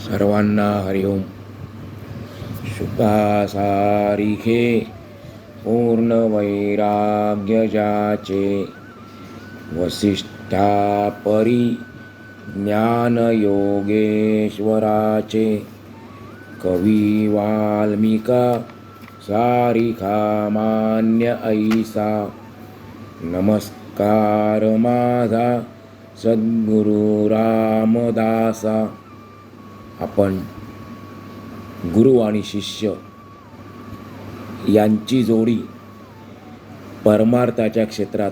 सर्वांना हरिओम. शुकासारिखे पूर्ण वैराग्य जाचे, वसिष्ठा परी ज्ञान योगेश्वराचे. कवी वाल्मिका सारिखा मान्य ऐसा, नमस्कार माझा सद्गुरु रामदासा. आपण गुरु आणि शिष्य यांची जोडी परमार्थाच्या क्षेत्रात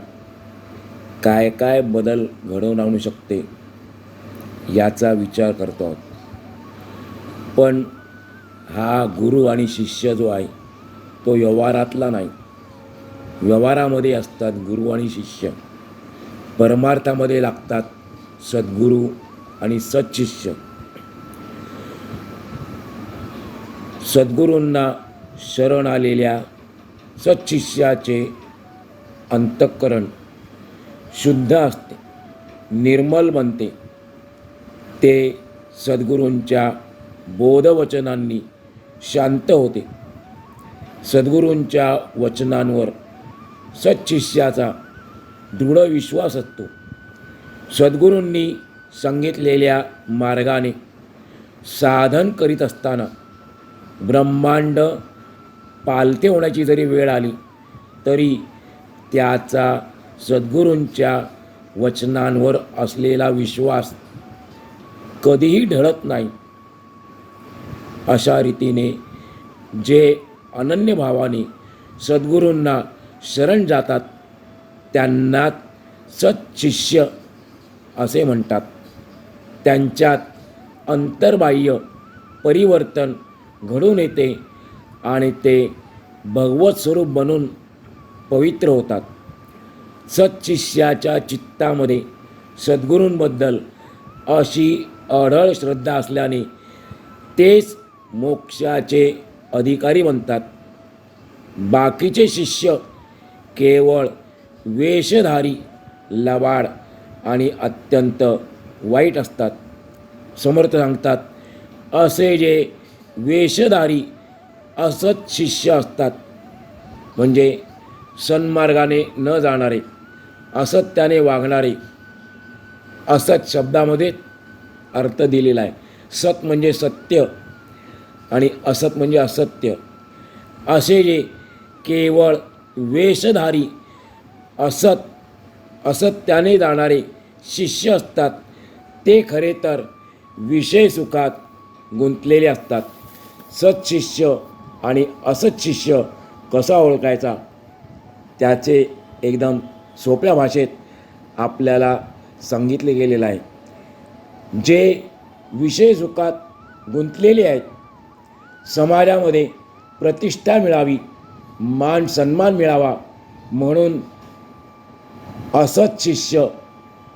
काय काय बदल घडवून आणू शकते याचा विचार करतो आहोत. पण हा गुरु आणि शिष्य जो आहे तो व्यवहारातला नाही. व्यवहारामध्ये असतात गुरु आणि शिष्य, परमार्थामध्ये लागतात सद्गुरू आणि सत्शिष्य. सद्गुरूंना शरण आलेल्या सत्शिष्याचे अंतःकरण शुद्ध असते, निर्मल बनते. ते सद्गुरूंच्या बोधवचनांनी शांत होते. सद्गुरूंच्या वचनांवर सत्शिष्याचा दृढ विश्वास असतो. सद्गुरूंनी सांगितलेल्या मार्गाने साधन करीत असताना ब्रह्मांड पालथे होण्याची जरी वेळ आली तरी त्याचा सद्गुरूंच्या वचनांवर असलेला विश्वास कधीही ढळत नाही. अशा रीतीने जे अनन्य भावाने सद्गुरूंना शरण जातात त्यांना सत्शिष्य असे म्हणतात. त्यांच्यात अंतर्बाह्य परिवर्तन घडून येते आणि ते भगवत स्वरूप बनून पवित्र होतात. सत्शिष्याच्या चित्तामध्ये सद्गुरूंबद्दल अशी अढळ श्रद्धा असल्याने तेच मोक्षाचे अधिकारी बनतात. बाकीचे शिष्य केवळ वेशधारी, लबाड आणि अत्यंत वाईट असतात. समर्थ सांगतात, असे जे वेशधारी असत शिष्य असतात म्हणजे सन्मार्गाने न जाणारे, असत्याने वागणारे. असत शब्दामध्ये अर्थ दिलेला आहे. सत म्हणजे सत्य आणि असत म्हणजे असत्य. असे जे केवळ वेशधारी असत्याने जाणारे शिष्य असतात ते खरे तर विषय सुखात गुंतलेले असतात. सत्शिष्य आणि असत शिष्य कसा ओळखायचा त्याचे एकदम सोप्या भाषेत आपल्याला सांगितले गेलेलं आहे. जे विषय सुखात गुंतलेले आहेत, समाजामध्ये प्रतिष्ठा मिळावी, मान सन्मान मिळावा म्हणून असत शिष्य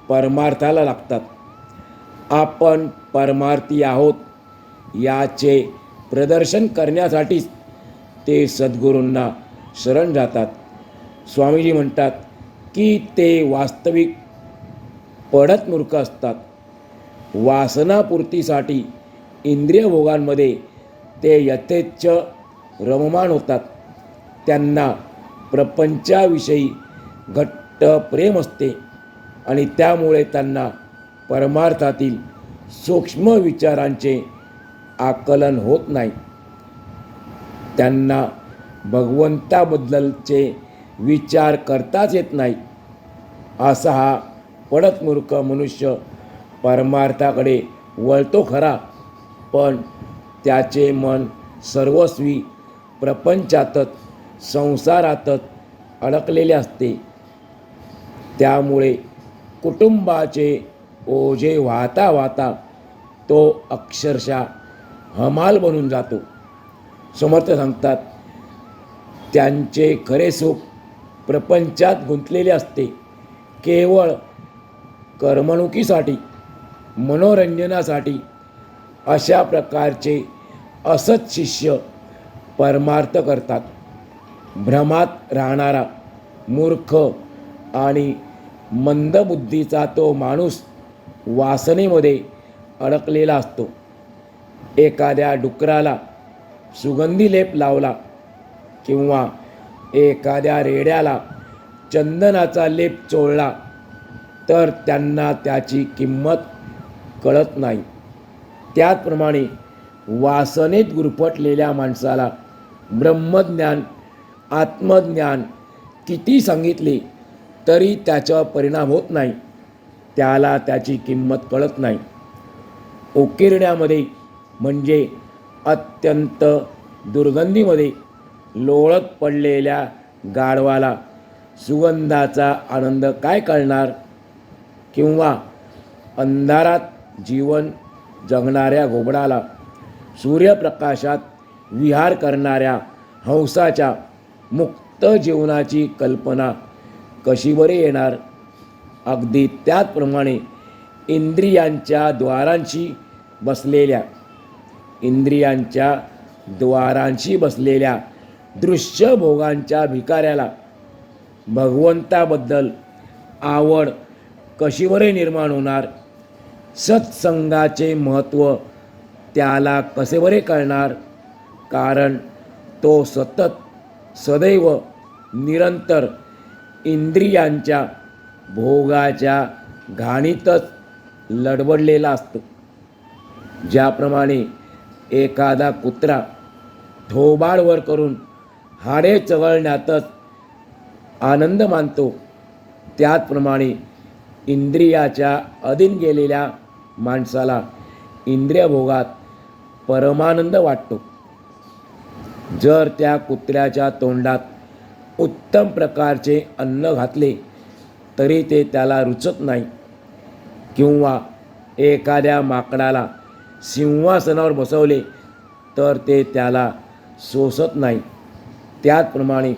परमार्थाला लागतात. आपण परमार्थी आहोत याचे प्रदर्शन करण्यासाठीच ते सद्गुरूंना शरण जातात. स्वामीजी म्हणतात की ते वास्तविक पडत मूर्ख असतात. वासनापूर्तीसाठी इंद्रिय भोगांमध्ये ते यथेच्छ रममाण होतात. त्यांना प्रपंचाविषयी घट्ट प्रेम असते आणि त्यामुळे त्यांना परमार्थातील सूक्ष्म विचारांचे आकलन होत नाही. त्यांना भगवंताबद्दलचे विचार करताच येत नाही. असा हा पडत मूर्ख मनुष्य परमार्थाकडे वळतो खरा, पण त्याचे मन सर्वस्वी प्रपंचातच, संसारातच अडकलेले असते. त्यामुळे कुटुंबाचे ओझे वाहता वाहता तो अक्षरशः हमाल बनून जातो. समर्थ सांगतात, त्यांचे खरे सुख प्रपंचात गुंतलेले असते. केवळ करमणुकीसाठी, मनोरंजनासाठी अशा प्रकारचे असत शिष्य परमार्थ करतात. भ्रमात राहणारा मूर्ख आणि मंदबुद्धीचा तो माणूस वासनेमध्ये अडकलेला असतो. एखाद्या डुकराला सुगंधी लेप लावला किंवा एखाद्या रेड्याला चंदनाचा लेप चोळला तर त्यांना त्याची किंमत कळत नाही. त्याचप्रमाणे वासनेत गुरफटलेल्या माणसाला ब्रह्मज्ञान आत्मज्ञान किती सांगितले तरी त्याच्यावर परिणाम होत नाही. त्याला त्याची किंमत कळत नाही. उकिरड्यामध्ये म्हणजे अत्यंत दुर्गंधीमध्ये लोळत पडलेल्या गाढवाला सुगंधाचा आनंद काय कळणार? किंवा अंधारात जीवन जगणाऱ्या घोबडाला सूर्यप्रकाशात विहार करणाऱ्या हंसाच्या मुक्त जीवनाची कल्पना कशी बरे येणार? अगदी त्याचप्रमाणे इंद्रियांच्या द्वारांशी बसलेल्या दृश्य भोगांच्या भिकाऱ्याला भगवंताबद्दल आवड कशी बरे निर्माण होणार? सत्संगाचे महत्त्व त्याला कसे बरे कळणार? कारण तो सदैव निरंतर इंद्रियांच्या भोगाच्या घाणीतच लडबडलेला असतो. ज्याप्रमाणे एखादा कुत्रा थोबाड वर करून हाडे चघळण्यातच आनंद मानतो, त्याचप्रमाणे इंद्रियाच्या अधीन गेलेल्या माणसाला इंद्रियभोगात परमानंद वाटतो. जर त्या कुत्र्याच्या तोंडात उत्तम प्रकारचे अन्न घातले तरी ते त्याला रुचत नाही, किंवा एखाद्या माकडाला सिंहासनावर बसवले तर ते त्याला सोसत नाही. त्याचप्रमाणे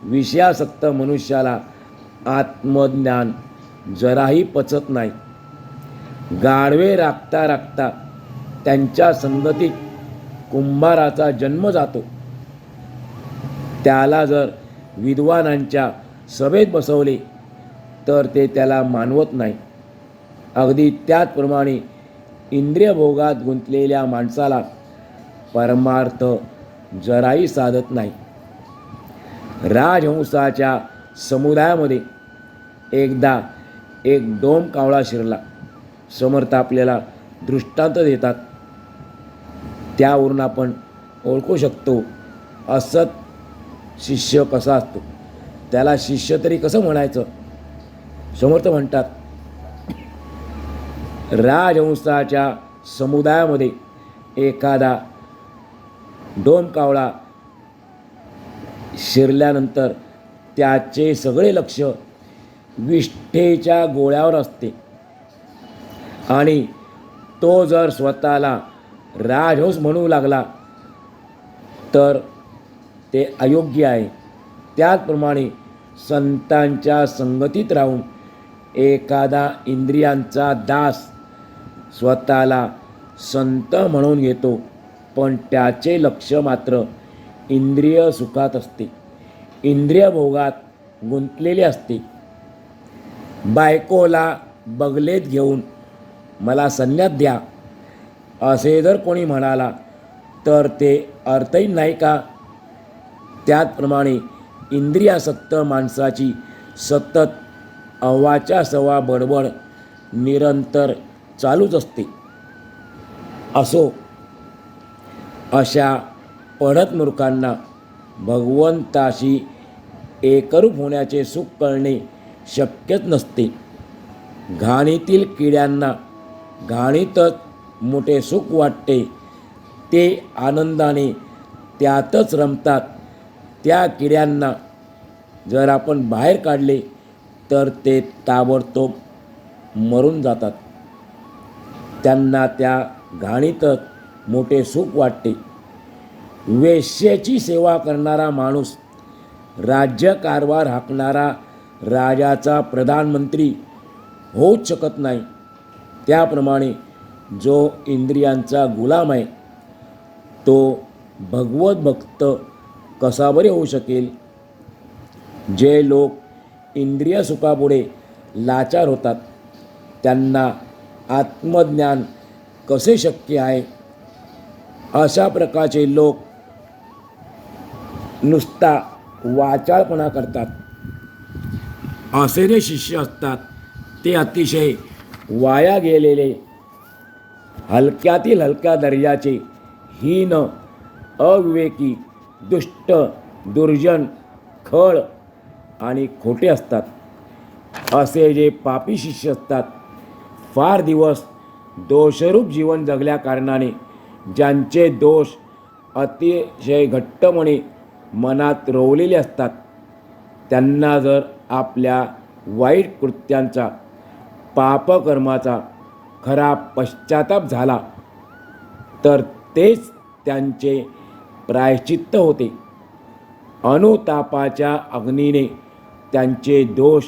विषयासक्त मनुष्याला आत्मज्ञान जराही पचत नाही. गाढवे राखता राखता त्यांच्या संगतीत कुंभाराचा जन्म जातो. त्याला जर विद्वानांच्या सभेत बसवले तर ते त्याला मानवत नाही. अगदी त्याचप्रमाणे इंद्रियभोगात गुंतलेल्या माणसाला परमार्थ जराही साधत नाही. राजहंसाच्या समुदायामध्ये एकदा एक डोम कावळा शिरला. समर्थ आपल्याला दृष्टांत देतात, त्यावरून आपण ओळखू शकतो असत शिष्य कसा असतो. त्याला शिष्य तरी कसं म्हणायचं? समर्थ म्हणतात, राजहंसाच्या समुदायामध्ये एखादा डोमकावळा शिरल्यानंतर त्याचे सगळे लक्ष विष्ठेच्या गोळ्यावर असते आणि तो जर स्वतःला राजहंस म्हणू लागला तर ते अयोग्य आहे. त्याचप्रमाणे संतांच्या संगतीत राहून एखादा इंद्रियांचा दास स्वतःला संत म्हणून घेतो, पण त्याचे लक्ष मात्र इंद्रिय सुखात असते, इंद्रिय भोगात गुंतलेले असते. बायकोला बगलेत घेऊन मला संन्यास द्या असे जर कोणी म्हणाला तर ते अर्थहीन नाही का? त्याचप्रमाणे इंद्रियासक्त माणसाची सतत अव्वाच्या सव्वा बडबड निरंतर चालूच असते. असो, अशा पढत मूर्खांना भगवंताशी एकरूप होण्याचे सुख कळणे शक्यच नसते. घाणीतील किड्यांना घाणीतच मोठे सुख वाटते. ते आनंदाने त्यातच रमतात. त्या किड्यांना जर आपण बाहेर काढले तर ते ताबडतोब मरून जातात. त्यांना त्या घाणीतच मोठे सुख वाटते. वेश्येची सेवा करणारा माणूस राज्यकारभार हाकणारा राजाचा प्रधानमंत्री होऊच शकत नाही. त्याप्रमाणे जो इंद्रियांचा गुलाम आहे तो भगवत भक्त कसा बरे होऊ शकेल? जे लोक इंद्रिय सुखापुढे लाचार होतात त्यांना आत्मज्ञान कसे शक्य आहे? अशा प्रकारचे लोक नुसता वाचाळपणा करतात. असे जे शिष्य असतात ते अतिशय वाया गेलेले, हलक्यातील हलक्या दर्जाचे, हीन, अविवेकी, दुष्ट, दुर्जन, खळ आणि खोटे असतात. असे जे पापी शिष्य असतात, फार दिवस दोषरूप जीवन जगल्या कारणाने ज्यांचे दोष अतिशय घट्टपणे मनात रोवलेले असतात, त्यांना जर आपल्या वाईट कृत्यांचा, पापकर्माचा खरा पश्चाताप झाला तर तेच त्यांचे प्रायश्चित्त होते. अनुतापाच्या अग्नीने त्यांचे दोष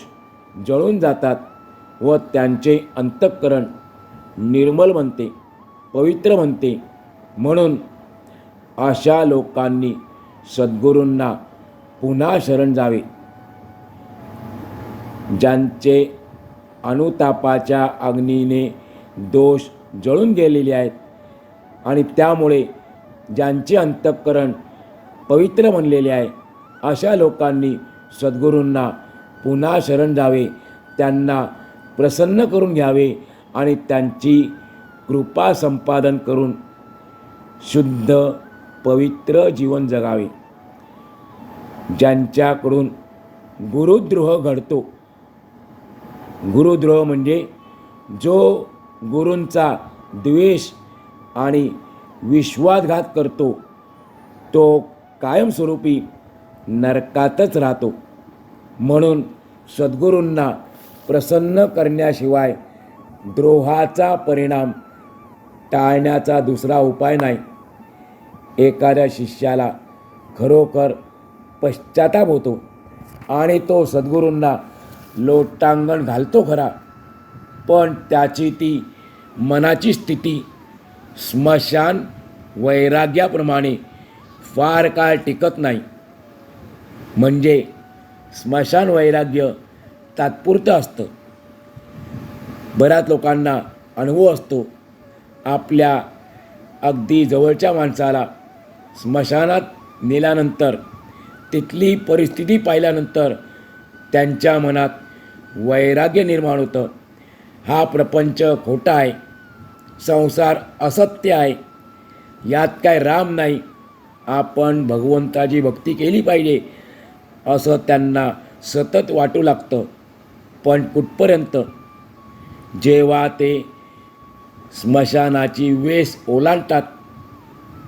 जळून जातात व त्यांचे अंतःकरण निर्मल बनते, पवित्र बनते. म्हणून अशा लोकांनी सद्गुरूंना पुन्हा शरण जावे. ज्यांचे अनुतापाच्या अग्नीने दोष जळून गेलेले आहेत आणि त्यामुळे ज्यांचे अंतःकरण पवित्र बनलेले आहे, अशा लोकांनी सद्गुरूंना पुन्हा शरण जावे, त्यांना प्रसन्न करून घ्यावे आणि त्यांची कृपा संपादन करून शुद्ध पवित्र जीवन जगावे. ज्यांच्याकडून गुरुद्रोह घडतो, गुरुद्रोह म्हणजे जो गुरूंचा द्वेष आणि विश्वासघात करतो तो कायमस्वरूपी नरकातच राहतो. म्हणून सद्गुरूंना प्रसन्न करण्याशिवाय द्रोहाचा परिणाम टाळण्याचा दुसरा उपाय नाही. एखाद्या शिष्याला खरोखर पश्चाताप होतो आणि तो सद्गुरूंना लोटांगण घालतो खरा, पण त्याची ती मनाची स्थिती स्मशान वैराग्याप्रमाणे फार काळ टिकत नाही. म्हणजे स्मशान वैराग्य तात्पुरतं असतं. बऱ्याच लोकांना अनुभव असतो, आपल्या अगदी जवळच्या माणसाला स्मशानात नेल्यानंतर तिथली परिस्थिती पाहिल्यानंतर त्यांच्या मनात वैराग्य निर्माण होतं. हा प्रपंच खोटा आहे, संसार असत्य आहे, यात काय राम नाही, आपण भगवंताची भक्ती केली पाहिजे असं त्यांना सतत वाटू लागतं. पण कुठपर्यंत? जेव्हा ते स्मशानाची वेस ओलांडतात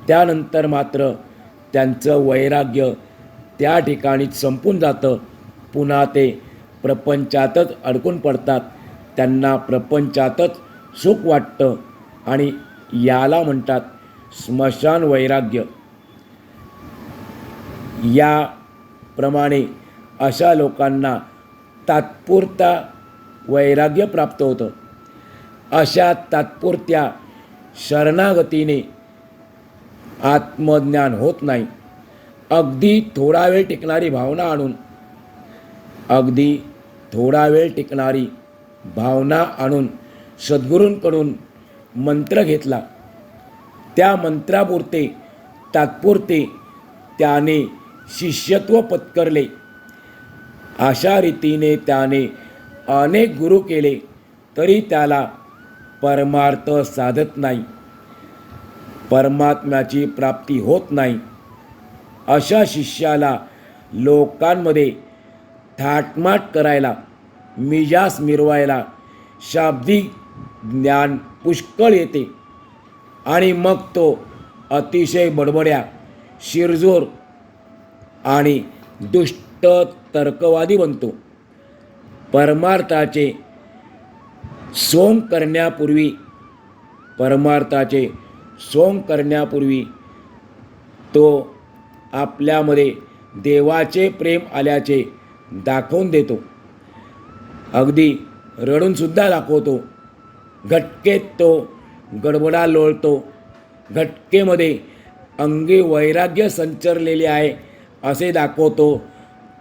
त्यानंतर मात्र त्यांचं वैराग्य त्या ठिकाणीच संपून जातं. पुन्हा ते प्रपंचातच अडकून पडतात. त्यांना प्रपंचातच सुख वाटतं आणि याला म्हणतात स्मशान वैराग्य. याप्रमाणे अशा लोकांना तात्पुरता वैराग्य प्राप्त होतं. अशा तात्पुरत्या शरणागतीने आत्मज्ञान होत नाही. अगदी थोडा वेळ टिकणारी भावना आणून सद्गुरूंकडून मंत्र घेतला, त्या मंत्रापुरते तात्पुरते त्याने शिष्यत्व पत्करले. अशा रीतीने त्याने अनेक गुरु केले तरी त्याला परमार्थ साधत नाही, परमात्म्याची प्राप्ती होत नाही. अशा शिष्याला लोकांमध्ये थाटमाट करायला, मिजास मिरवायला शाब्दिक ज्ञान पुष्कळ येते आणि मग तो अतिशय बडबड्या, शिरजोर आणि दुष्ट तर्कवादी बनतो. परमार्थाचे सोंग करण्यापूर्वी तो आपल्यामध्ये देवाचे प्रेम आल्याचे दाखवून देतो. अगदी रडूनसुद्धा दाखवतो. घटकेत तो गडबडा लोळतो. घटकेमध्ये अंगी वैराग्य संचरलेले आहे असे दाखवतो.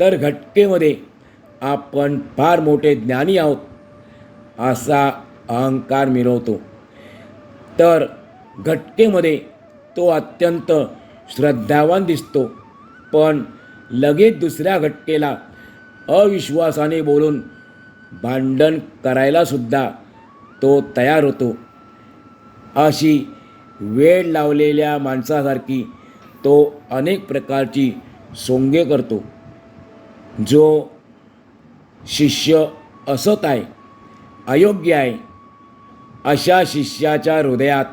तर घटकेमध्ये आपण फार मोठे ज्ञानी आहोत असा अहंकार मिरवतो. तर घटकेमध्ये तो अत्यंत श्रद्धावान दिसतो, पण लगेच दुसऱ्या घटकेला अविश्वासाने बोलून भांडण करायलासुद्धा तो तयार होतो. अशी वेळ लावलेल्या माणसासारखी तो अनेक प्रकारची सोंगे करतो. जो शिष्य असत आहे, अयोग्य आहे, अशा शिष्याच्या हृदयात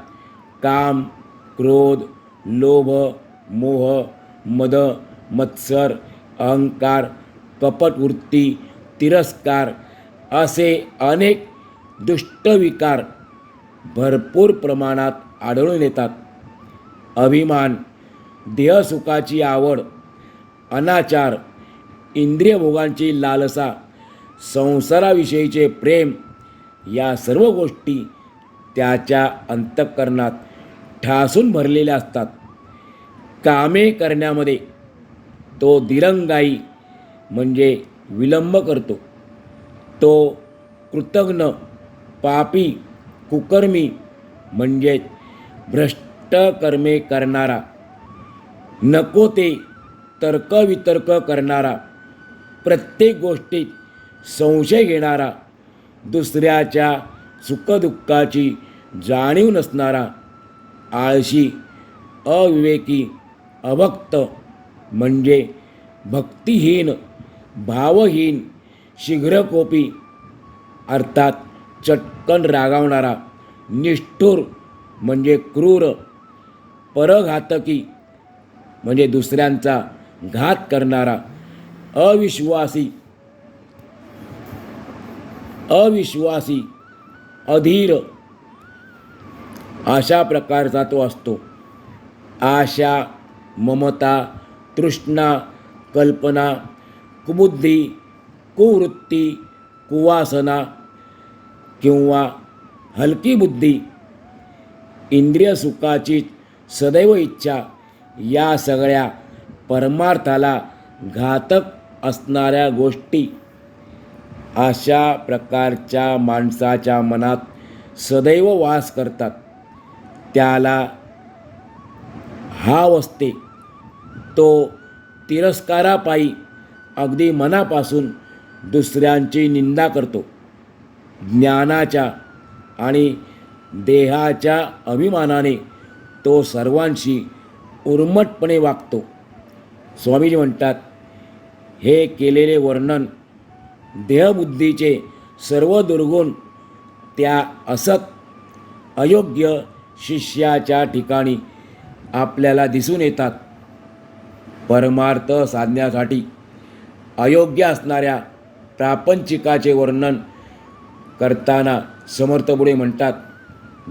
काम, क्रोध, लोभ, मोह, मद, मत्सर, अहंकार, कपटवृत्ती, तिरस्कार असे अनेक दुष्ट विकार भरपूर प्रमाणात आढळून येतात. अभिमान, देहसुखाची आवड, अनाचार, इंद्रियभोगांची लालसा, संसाराविषयीचे प्रेम या सर्व गोष्टी त्याच्या अंतःकरणात ठासून भरलेल्या असतात. कामे करण्यामध्ये तो दिरंगाई म्हणजे विलंब करतो. तो कृतघ्न, पापी, कुकर्मी म्हणजे भ्रष्ट कर्मे करणारा, नको ते तर्कवितर्क करणारा, प्रत्येक गोष्टीत संशय घेणारा, दुसऱ्याच्या सुखदुःखाची जाणीव नसणारा, आळशी, अविवेकी, अभक्त म्हणजे भक्तिहीन, भावहीन, शीघ्रकोपी अर्थात चटकन रागावणारा, निष्ठुर म्हणजे क्रूर, परघातकी म्हणजे दुसऱ्यांचा घात करणारा, अविश्वासी, अधीर अशा प्रकारचा तो असतो. आशा, ममता, तृष्णा, कल्पना, कुबुद्धी, कुवृत्ती, कुवासना किंवा हलकी बुद्धी, इंद्रिय सुखाची सदैव इच्छा या सगळ्या परमार्थाला घातक असणाऱ्या गोष्टी अशा प्रकारच्या माणसाच्या मनात सदैव वास करतात. त्याला हाव असते. तो तिरस्कारापायी अगदी मनापासून दुसऱ्यांची निंदा करतो. ज्ञानाच्या आणि देहाच्या अभिमानाने तो सर्वांशी उर्मटपणे वागतो. स्वामीजी म्हणतात, हे केलेले वर्णन देहबुद्धीचे सर्व दुर्गुण त्या असत अयोग्य शिष्याच्या ठिकाणी आपल्याला दिसून येतात. परमार्थ साधण्यासाठी अयोग्य असणाऱ्या प्रापंचिकाचे वर्णन करताना समर्थ पुढे म्हणतात,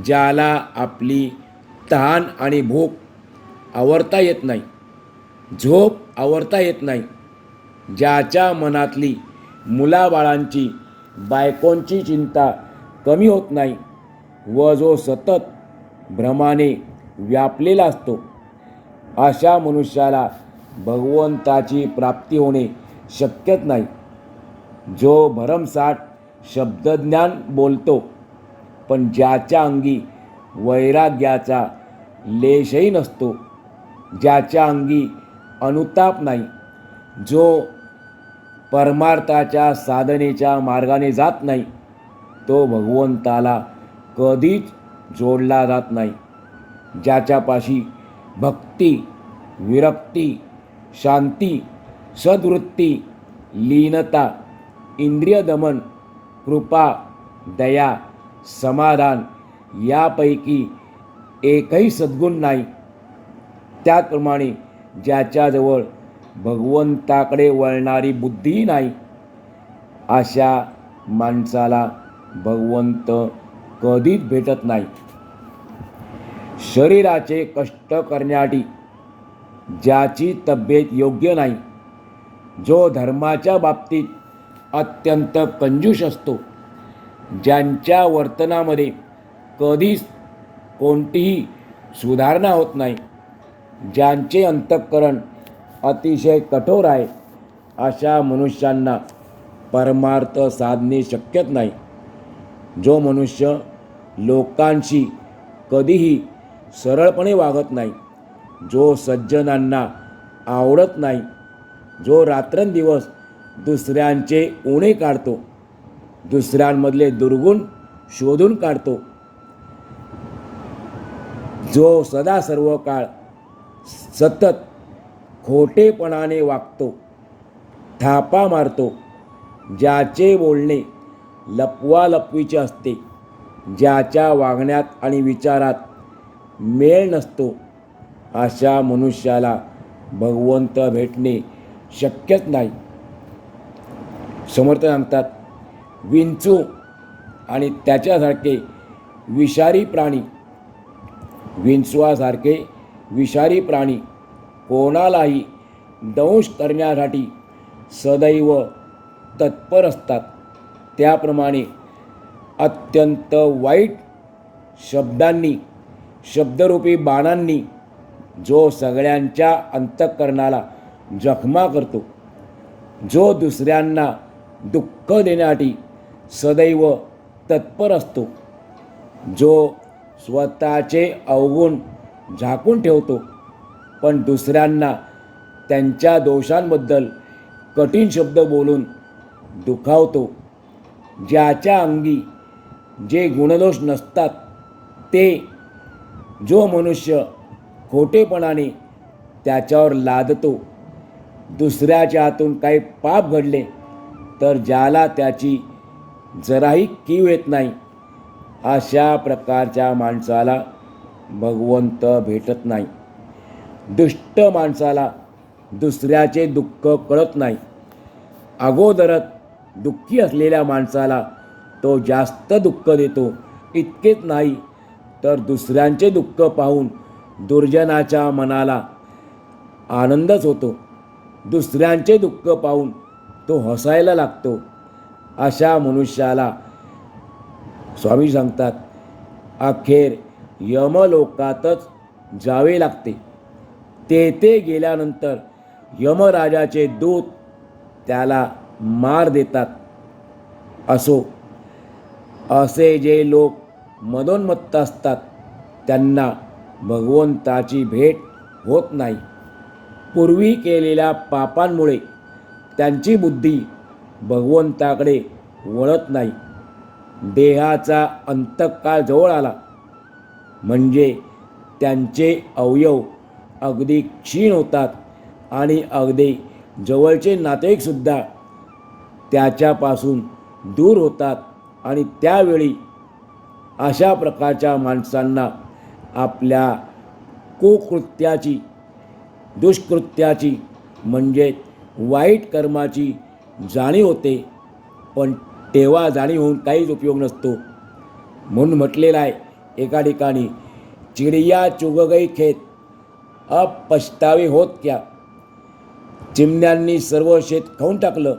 ज्याला आपली तहान आणि भूक आवरता येत नाही, झोप आवरता येत नाही, ज्याच्या मनातली मुलाबाळांची, बायकोंची चिंता कमी होत नाही व जो सतत भ्रमाने व्यापलेला असतो, अशा मनुष्याला भगवंताची प्राप्ती होणे शक्यच नाही. जो भरमसाठ शब्दज्ञान बोलतो, पण ज्याच्या अंगी वैराग्याचा लेशही नसतो, ज्याच्या अंगी अनुताप नाही, जो परमार्थाच्या साधनेच्या मार्गाने जात नाही, तो भगवंताला कधीच जोडला जात नाही. ज्याच्यापाशी भक्ती, विरक्ती, शांती, सद्वृत्ती, लीनता, इंद्रियदमन, कृपा, दया, समाधान यापैकी एकही सद्गुण नाही, त्याचप्रमाणे ज्याच्याजवळ भगवंताकडे वळणारी बुद्धीही नाही, अशा माणसाला भगवंत कधीच भेटत नाही. शरीराचे कष्ट करण्यासाठी ज्याची तब्येत योग्य नाही, जो धर्माच्या बाबतीत अत्यंत कंजूष असतो, ज्यांच्या वर्तनामध्ये कधीच कोणतीही सुधारणा होत नाही, ज्यांचे अंतःकरण अतिशय कठोर आहे, अशा मनुष्यांना परमार्थ साधणे शक्यच नाही. जो मनुष्य लोकांशी कधीही सरळपणे वागत नाही, जो सज्जनांना आवडत नाही, जो रात्रंदिवस दुसऱ्यांचे उणे काढतो, दुसऱ्यांमधले दुर्गुण शोधून काढतो, जो सदा सर्व काळ सतत खोटेपणाने वागतो, थापा मारतो, ज्याचे बोलणे लपवालपवीचे असते, ज्याच्या वागण्यात आणि विचारात मेळ नसतो, अशा मनुष्याला भगवंत भेटणे शक्यच नाही. समर्थ सांगतात, विंचू आणि त्याच्यासारखे विषारी प्राणी, विंचवासारखे विषारी प्राणी कोणालाही दंश करण्यासाठी सदैव तत्पर असतात. त्याप्रमाणे अत्यंत वाईट शब्दांनी, शब्दरूपी बाणांनी जो सगळ्यांच्या अंतःकरणाला जखमा करतो, जो दुसऱ्यांना दुःख देण्यासाठी सदैव तत्पर असतो, जो स्वतःचे अवगुण झाकून ठेवतो पण दुसऱ्यांना त्यांच्या दोषांबद्दल कठीण शब्द बोलून दुखावतो, ज्याच्या अंगी जे गुणदोष नसतात, ते जो मनुष्य खोटेपणाने त्याच्यावर लादतो, दुसऱ्याच्या हातून काही पाप घडले तर ज्याला त्याची जराही कीव येत नाही, अशा प्रकारच्या माणसाला भगवंत भेटत नाही. दुष्ट माणसाला दुसऱ्याचे दुःख कळत नाही. अगोदरच दुःखी असलेल्या माणसाला तो जास्त दुःख देतो. इतकेच नाही तर दुसऱ्यांचे दुःख पाहून दुर्जनाच्या मनाला आनंदच होतो. दुसऱ्यांचे दुःख पाहून तो हसायला लागतो. अशा मनुष्याला स्वामी सांगतात, अखेर यमलोकातच जावे लागते. तेथे गेल्यानंतर यमराजाचे दूत त्याला मार देतात. असे जे लोक मदोन्मत्त असतात त्यांना भगवंताची भेट होत नाही. पूर्वी केलेल्या पापांमुळे त्यांची बुद्धी भगवंताकडे वळत नाही. देहाचा अंतकाळ जवळ आला म्हणजे त्यांचे अवयव अगदी क्षीण होतात आणि अगदी जवळचे नातेवाईकसुद्धा त्याच्यापासून दूर होतात. आणि त्यावेळी अशा प्रकारच्या माणसांना आपल्या कुकृत्याची, दुष्कृत्याची म्हणजे वाईट कर्माची जाणीव होते. पण तेव्हा जाणीव होऊन काहीच उपयोग नसतो. म्हणून म्हटलेलं आहे एका ठिकाणी, चिडिया चुग गई खेत, अब पछतावे होत क्या. चिमण्यांनी सर्व शेत खाऊन टाकलं,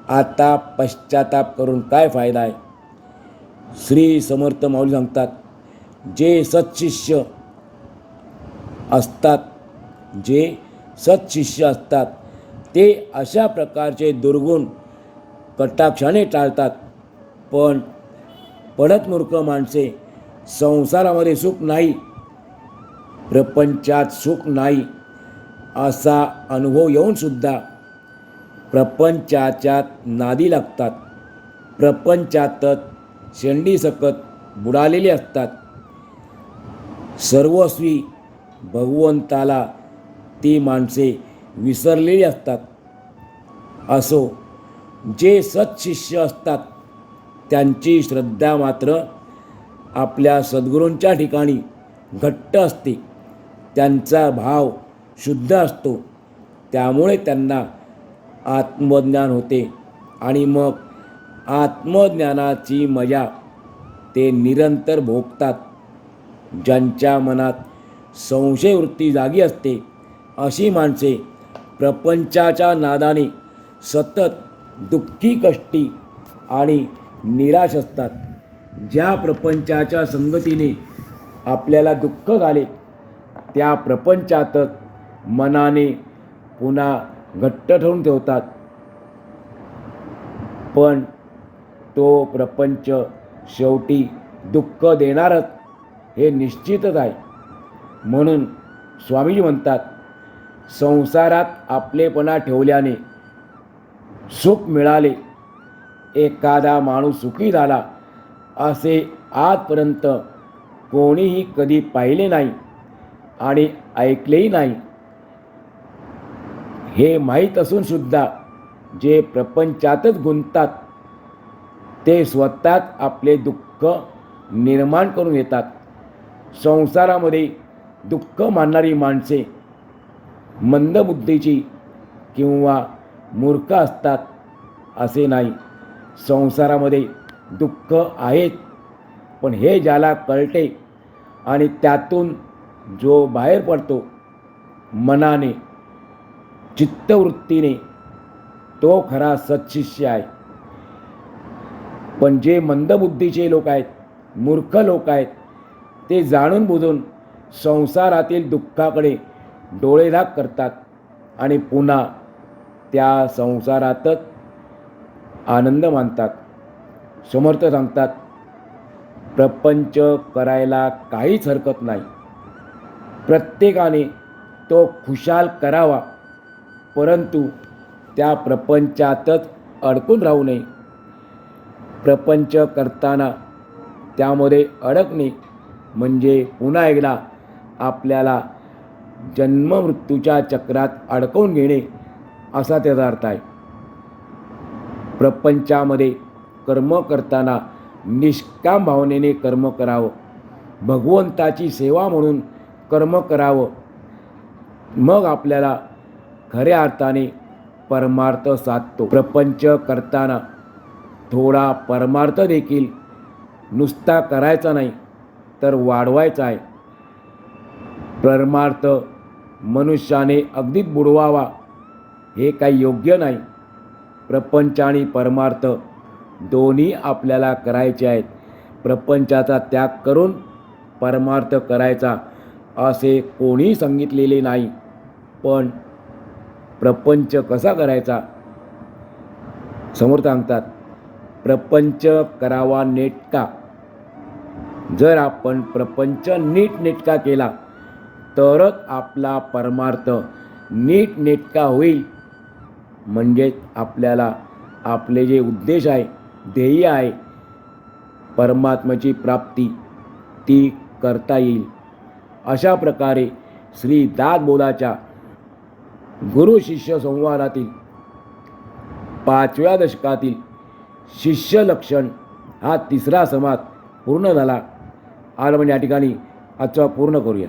आता पश्चाताप करून काय फायदा आहे. श्री समर्थ माऊली सांगतात, जे सत्शिष्य असतात, ते अशा प्रकारचे दुर्गुण कटाक्षाने टाळतात. पण पडतमूर्ख माणसे संसारामध्ये सुख नाही, प्रपंचात सुख नाही असा अनुभव येऊनसुद्धा प्रपंचाच्या नादी लागतात. प्रपंचातच शेंडीसकट बुडालेली असतात. सर्वस्वी भगवंताला ती माणसे विसरलेली असतात. असो, जे सत्शिष्य असतात त्यांची श्रद्धा मात्र आपल्या सद्गुरूंच्या ठिकाणी घट्ट असते. त्यांचा भाव शुद्ध असतो. त्यामुळे त्यांना आत्मज्ञान होते आणि मग आत्मज्ञानाची मजा ते निरंतर भोगतात. ज्यांच्या मनात संशयवृत्ती जागी असते अशी माणसे प्रपंचाच्या नादाने सतत दुःखी, कष्टी आणि निराश असतात. ज्या प्रपंचाच्या संगतीने आपल्याला दुःख झाले त्या प्रपंचातच मनाने पुन्हा घट्ट ठेवून ठेवतात. पण तो प्रपंच शेवटी दुःख देणारच. हे निश्चितच आहे. म्हणून स्वामीजी म्हणतात, संसारात आपलेपणा ठेवल्याने सुख मिळाले. एखादा माणूस सुखी झाला असे आजपर्यंत कोणीही कधी पाहिले नाही आणि ऐकलेही नाही. हे माहीत असून सुद्धा जे प्रपंचातच गुंततात ते स्वतःच आपले दुःख निर्माण करून येतात. संसारामध्ये दुःख मानणारी माणसे मंदबुद्धीची किंवा मूर्ख असतात असे नाही. संसारामध्ये दुःख आहेत, पण हे ज्याला कळते आणि त्यातून जो बाहेर पडतो मनाने चित्तवृत्तीने, तो खरा सत्शिष्य आहे. पण जे मंदबुद्धीचे लोक आहेत, मूर्ख लोक आहेत, ते जाणून बुजून संसारातील दुःखाकडे डोळेझाक करतात आणि पुन्हा त्या संसारातच आनंद मानतात. समर्थ सांगतात, प्रपंच करायला काहीच हरकत नाही. प्रत्येकाने तो खुशाल करावा, परंतु त्या प्रपंचातच अडकून राहू नये. प्रपंच करताना त्यामध्ये अडकणे म्हणजे पुन्हा एकदा आपल्याला जन्ममृत्यूच्या चक्रात अडकवून घेणे असा त्याचा अर्थ आहे. प्रपंचामध्ये कर्म करताना निष्काम भावनेने कर्म करावं, भगवंताची सेवा म्हणून कर्म करावं. मग आपल्याला खऱ्या अर्थाने परमार्थ साधतो. प्रपंच करताना थोडा परमार्थ देखील नुसता करायचा नाही तर वाढवायचा आहे. परमार्थ मनुष्याने अगदीच बुडवावा हे काही योग्य नाही. प्रपंच आणि परमार्थ दोन्ही आपल्याला करायचे आहेत. प्रपंचाचा त्याग करून परमार्थ करायचा असे कोणी सांगितलेले नाही. पण प्रपंच कसा करायचा? समोर सांगतात, प्रपंच करावा नेटका. जर आपण प्रपंच नीटनेटका केला तरच आपला परमार्थ नीटनेटका होईल. म्हणजेच आपल्याला आपले जे उद्देश आहे, ध्येय आहे, परमात्म्याची प्राप्ती, ती करता येईल. अशा प्रकारे श्री दासबोधाच्या गुरु शिष्य संवादातील 5व्या दशकातील शिष्य लक्षण हा 3रा समास पूर्ण झाला. आज आपण या ठिकाणी आजचा पूर्ण करूया.